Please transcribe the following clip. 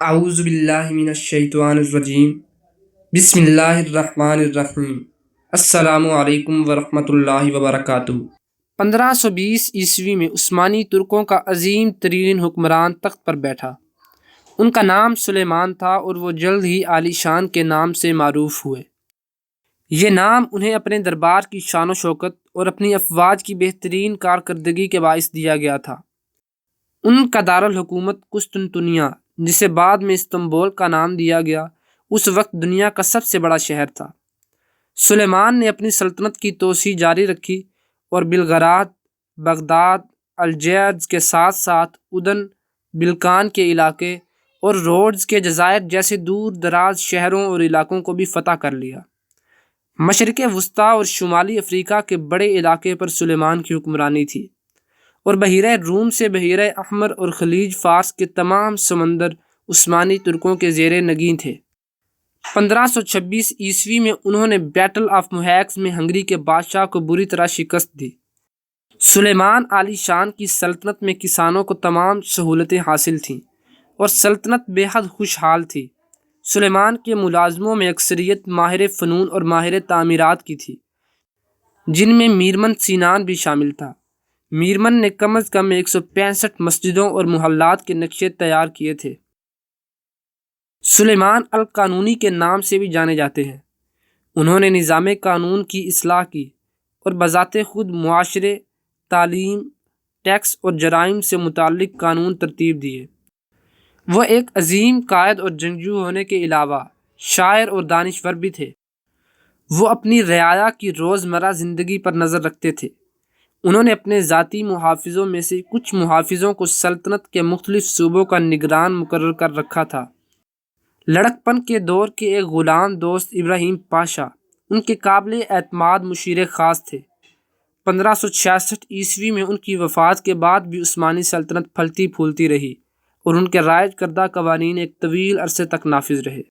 اعوذ باللہ من الشیطان الرجیم بسم اللہ الرحمن الرحیم السلام علیکم ورحمۃ اللہ وبرکاتہ۔ 1520 عیسوی میں عثمانی ترکوں کا عظیم ترین حکمران تخت پر بیٹھا۔ ان کا نام سلیمان تھا اور وہ جلد ہی عالی شان کے نام سے معروف ہوئے۔ یہ نام انہیں اپنے دربار کی شان و شوکت اور اپنی افواج کی بہترین کارکردگی کے باعث دیا گیا تھا۔ ان کا دارالحکومت قسطنطنیہ، جسے بعد میں استنبول کا نام دیا گیا، اس وقت دنیا کا سب سے بڑا شہر تھا۔ سلیمان نے اپنی سلطنت کی توسیع جاری رکھی اور بلغراد، بغداد، الجیرز کے ساتھ ساتھ ادن، بلقان کے علاقے اور روڈز کے جزائر جیسے دور دراز شہروں اور علاقوں کو بھی فتح کر لیا۔ مشرق وسطیٰ اور شمالی افریقہ کے بڑے علاقے پر سلیمان کی حکمرانی تھی، اور بحیرہ روم سے بحیرہ احمر اور خلیج فارس کے تمام سمندر عثمانی ترکوں کے زیر نگین تھے۔ 1526 عیسوی میں انہوں نے بیٹل آف موہیکس میں ہنگری کے بادشاہ کو بری طرح شکست دی۔ سلیمان عالی شان کی سلطنت میں کسانوں کو تمام سہولتیں حاصل تھیں اور سلطنت بے حد خوشحال تھی۔ سلیمان کے ملازموں میں اکثریت ماہر فنون اور ماہر تعمیرات کی تھی، جن میں میرمن سینان بھی شامل تھا۔ میرمن نے کم از کم 165 مسجدوں اور محلات کے نقشے تیار کیے تھے۔ سلیمان القانونی کے نام سے بھی جانے جاتے ہیں۔ انہوں نے نظام قانون کی اصلاح کی اور بذات خود معاشرے، تعلیم، ٹیکس اور جرائم سے متعلق قانون ترتیب دیے۔ وہ ایک عظیم قائد اور جنگجو ہونے کے علاوہ شاعر اور دانشور بھی تھے۔ وہ اپنی رعایا کی روزمرہ زندگی پر نظر رکھتے تھے۔ انہوں نے اپنے ذاتی محافظوں میں سے کچھ محافظوں کو سلطنت کے مختلف صوبوں کا نگران مقرر کر رکھا تھا۔ لڑکپن کے دور کے ایک غلام دوست ابراہیم پاشا ان کے قابل اعتماد مشیر خاص تھے۔ 1566 عیسوی میں ان کی وفات کے بعد بھی عثمانی سلطنت پھلتی پھولتی رہی اور ان کے رائج کردہ قوانین ایک طویل عرصے تک نافذ رہے۔